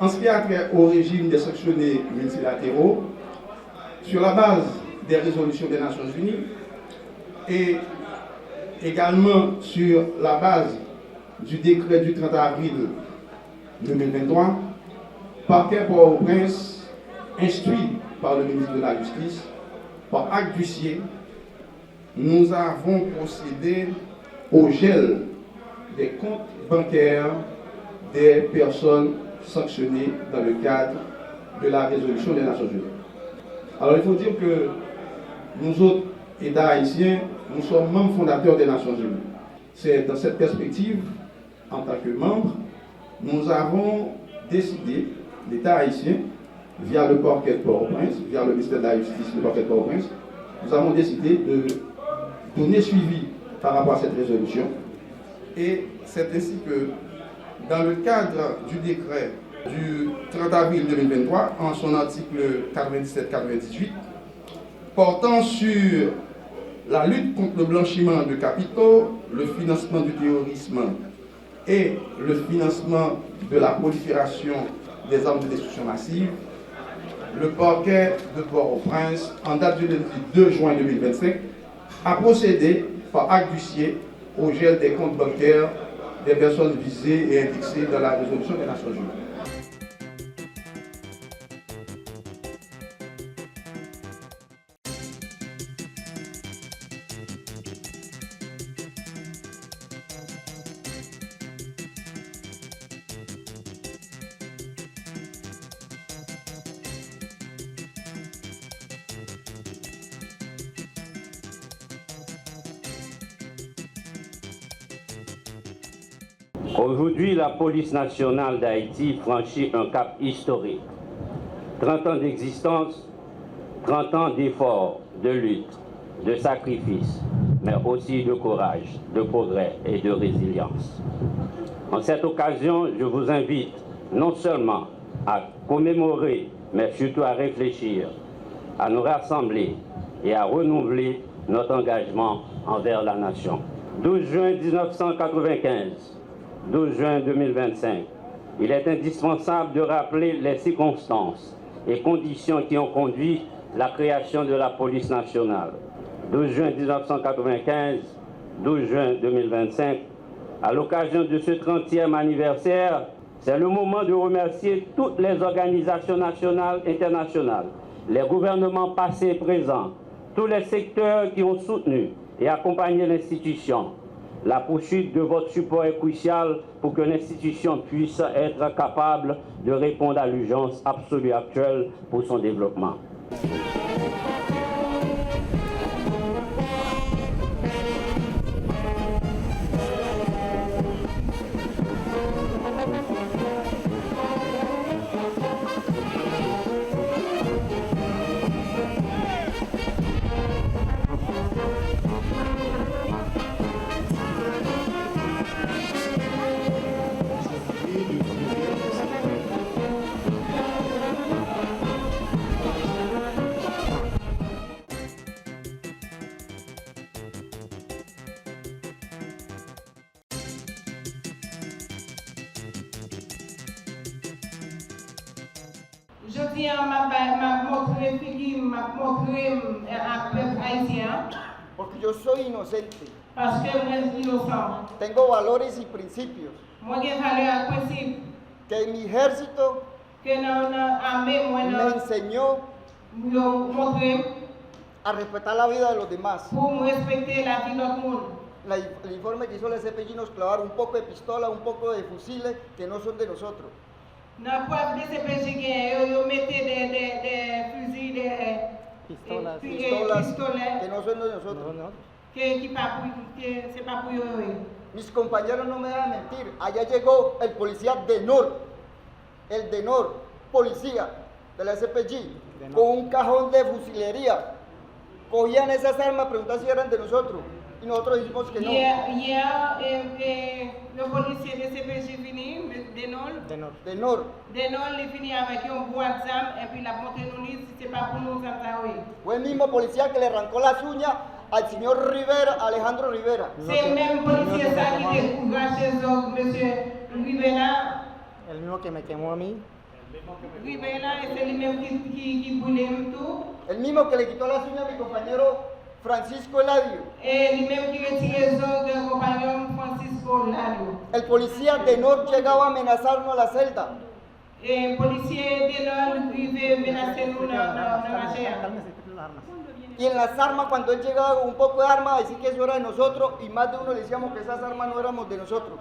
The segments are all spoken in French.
En ce qui a trait au régime des sanctionnés multilatéraux, sur la base des résolutions des Nations Unies et également sur la base du décret du 30 avril 2023, parquet Port-au-Prince, instruit par le ministre de la Justice, par acte d'huissier, nous avons procédé au gel des comptes bancaires des personnes sanctionnées dans le cadre de la résolution des Nations Unies. Alors il faut dire que nous autres, États haïtiens, nous sommes membres fondateurs des Nations Unies. C'est dans cette perspective, en tant que membres, nous avons décidé, l'État haïtien, via le parquet de Port-au-Prince, via le ministère de la Justice, le parquet de Port-au-Prince, nous avons décidé de donner suivi par rapport à cette résolution. Et c'est ainsi que, dans le cadre du décret du 30 avril 2023, en son article 97-98, portant sur la lutte contre le blanchiment de capitaux, le financement du terrorisme et le financement de la prolifération des armes de destruction massive, le parquet de Port-au-Prince, en date du lundi 2 juin 2025, a procédé par acte d'huissier au gel des comptes bancaires des personnes visées et indexées dans la résolution des Nations Unies. Aujourd'hui, la police nationale d'Haïti franchit un cap historique. 30 ans d'existence, 30 ans d'efforts, de lutte, de sacrifice, mais aussi de courage, de progrès et de résilience. En cette occasion, je vous invite non seulement à commémorer, mais surtout à réfléchir, à nous rassembler et à renouveler notre engagement envers la nation. 12 juin 1995, 12 juin 2025, il est indispensable de rappeler les circonstances et conditions qui ont conduit la création de la police nationale. 12 juin 1995, 12 juin 2025, à l'occasion de ce 30e anniversaire, c'est le moment de remercier toutes les organisations nationales et internationales, les gouvernements passés et présents, tous les secteurs qui ont soutenu et accompagné l'institution. La poursuite de votre support est cruciale pour que l'institution puisse être capable de répondre à l'urgence absolue actuelle pour son développement. Je tiens à montrer à peuple haïtien. Porque yo soy inocente. Parce que moi je suis innocent. Tengo valores y principios. Moi j'ai valeur principe. Que mi ejército Que dans l'armée moi me enseñó a respetar la vida de los demás. Pour respecter la vie de tout le monde. El informe que hizo la CPJ nos clavaron un poco de pistola, un poco de fusiles que no son de nosotros. Dans la preuve de CPJ, ils mettaient des fusils, des pistolas pistolets que no son de nosotros. Que c'est pas pour eux. Mis compañeros no me dejan mentir. Allá llegó el policía DENOR, el DENOR, policía de la CPJ, con un cajón de fusilería. Cogían esas armas, preguntaban si eran de nosotros. Y nosotros dijimos que no. Hier, le policier de CPJ fini, DENOR, il finit avec un boîte d'armes et puis la montée nous dit si c'est pas pour nous entendre. Fue el mismo policía que le arrancó las uñas al señor Rivera, Alejandro Rivera. C'est le même policier ça qui découvre chez monsieur Rivera. El mismo que me quemó a mí. Rivera es el mismo que brûle tout. El mismo que le quitó las uñas a mi compañero Francisco Eladio. El mismo que retiré el compañero Francisco Lario. El policía de Nor llegaba a amenazarnos a la celda. El policía de Nor vive amenazando una machera. Y en las armas, cuando él llegaba con un poco de armas, decía que eso era de nosotros, y más de uno le decíamos que esas armas no éramos de nosotros.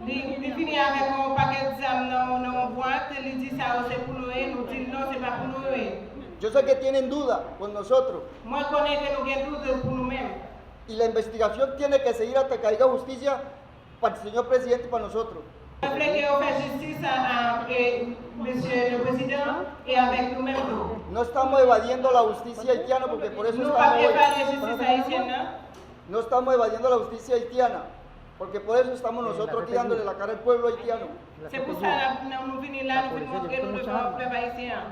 Il finit avec un paquet d'armes dans la boîte, il dit ça c'est pour nous, nous dit non, c'est pas pour nous. Yo sé que tienen duda con nosotros, Moi, je connais que nous avons tout pour nous-mêmes. y la investigación tiene que seguir hasta que haya justicia para el señor presidente y para nosotros. Je voulais qu'on fasse justice avec Monsieur le Président et avec nous-mêmes. No estamos evadiendo la justicia haitiana porque por eso Nous ne estamos pas hoy. préparer justice haïtienne. No estamos evadiendo la justicia haitiana porque por eso estamos nosotros aquí dándole la cara al pueblo haitiano. C'est pour ça que nous venons là, nous venons montrer nous devons peuple haïtien.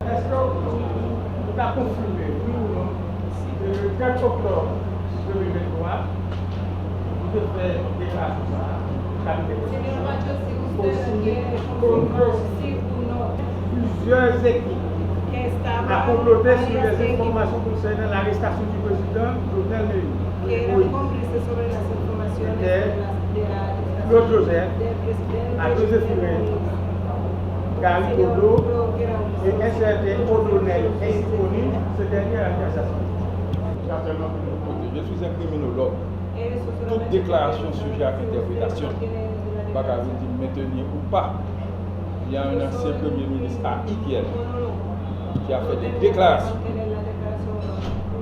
Est-ce que vous avez confirmé, oui ou non, le 4 octobre 2023, vous devez faire une déclaration plusieurs équipes à comploter sur les informations concernant l'arrestation du président Jovenel Moïse. Claude Joseph, à Joséphine, Gary Kodo et un certain O'Donnell, ainsi connu, ce dernier a été assassiné. Je suis un criminologue. Toute déclaration sujet à interprétation, Bakary dit maintenir ou pas. Il y a un ancien Premier ministre haïtien qui a fait des déclarations.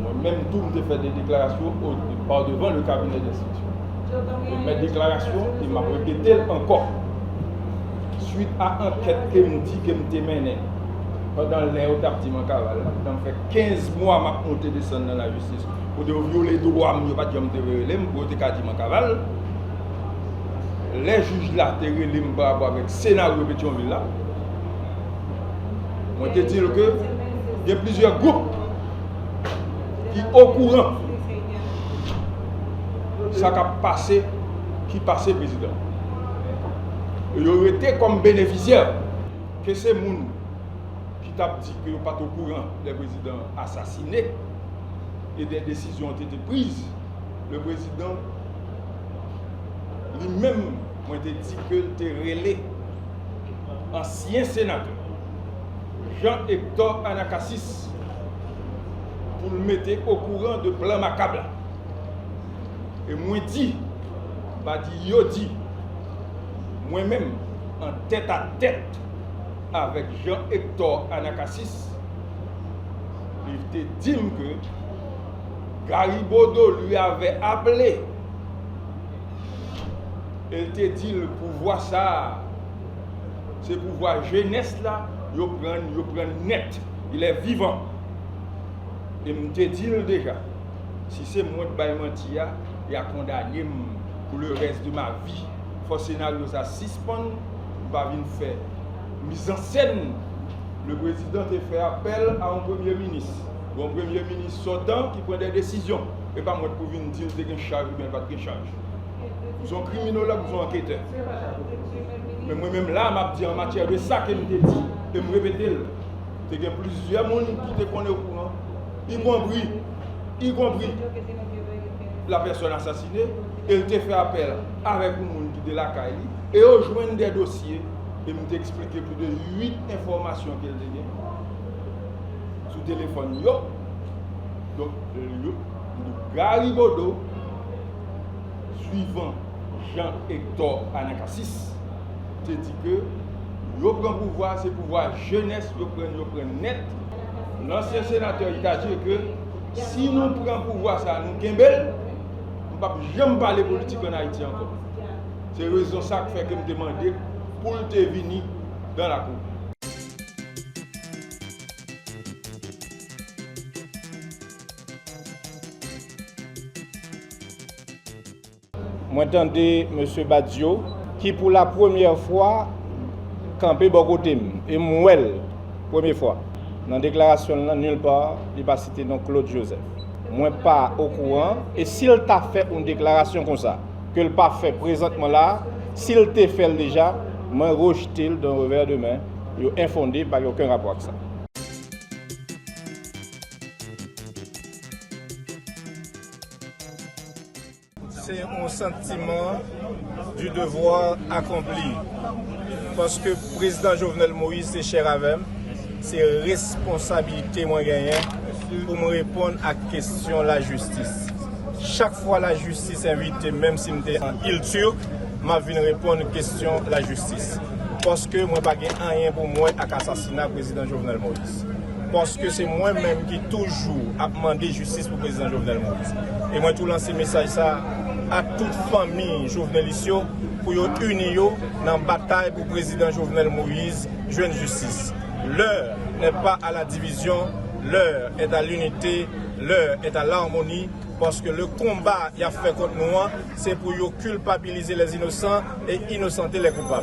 Moi-même, tout me fait des déclarations par devant le cabinet d'instruction. Et mes déclarations, il m'a répété encore. Suite à l'enquête que me dit que me mené pendant les hauts d'Artiman Caval, fait 15 mois que je monté descendre dans la justice pour violer les droits, je ne pas dire que je suis Caval. Les juges là, avec le scénario de Pétionville là, on te dit que il y a plusieurs groupes qui sont au courant de ce qui a passé, qui passé président. Il aurait été comme bénéficiaire que ces gens qui t'a dit qu'ils n'ont pas au courant des présidents assassinés et des décisions ont été prises. Le président lui-même m'a dit que tu es relais ancien sénateur Jean-Hector Anacassis pour le mettre au courant de plan macabre. Et moi dit, moi-même, en tête à tête avec Jean-Hector Anacassis, il te dit que Garibaldo lui avait appelé. Il te dit le pouvoir ça, ce pouvoir jeunesse là, il prend net, il est vivant. Et je te dis déjà, si c'est moi qui vais mentir, il a condamné pour le reste de ma vie. Il faut scénario ça suspendre, il va venir faire mise en scène. Le président a fait appel à un premier ministre. Un premier ministre sortant qui prend des décisions. Et pas moi pour venir dire qu'il y a une charge ou bien pas de charge. Ils sont criminologues, ils sont enquêteurs. Mais moi-même là, je dis en matière de ça que je te dis, et je me répète, il y a plusieurs personnes qui te connaissent au courant, y compris la personne assassinée, elle te fait appel avec le monde qui est de la CAI, et au joint des dossiers, et me expliqué plus de 8 informations qu'elle a sur le téléphone. Donc, le Garibaldo, suivant Jean-Hector Anacassis, te dit que yo prend pouvoir, c'est pouvoir jeunesse, yo prend net. L'ancien sénateur il a dit que si nous prenons pouvoir ça, nous kembel, nous ne pouvons jamais parler politique en Haïti encore. C'est la raison ça qui fait que je demande pour te venir dans la cour. Moi, j'entendais M. Badio qui, pour la première fois, campé bon côté. Et moi, première fois, dans la déclaration, nulle part, il n'a pas cité non Claude Joseph. Moi, pas au courant. Et s'il t'a fait une déclaration comme ça, que le pas fait présentement là, s'il t'a fait déjà, moi, rejeté d'un revers de main, il est infondé, pas aucun rapport avec ça. C'est un sentiment du devoir accompli. Parce que le président Jovenel Moïse, c'est cher avec moi, c'est responsabilité moi gagner pour me répondre à la question de la justice. Chaque fois la justice invite, même si je suis en île turque, je viens répondre à la question de la justice. Parce que moi, je n'ai pas rien pour moi avec l'assassinat du président Jovenel Moïse. Parce que c'est moi-même qui toujours a demandé justice pour le président Jovenel Moïse. Et moi, tout lancer message ça à toute famille joveneliste pour unir dans la bataille pour le président Jovenel Moïse, jeune justice. L'heure n'est pas à la division, l'heure est à l'unité, l'heure est à l'harmonie, parce que le combat qu'il a fait contre nous, c'est pour culpabiliser les innocents et innocenter les coupables.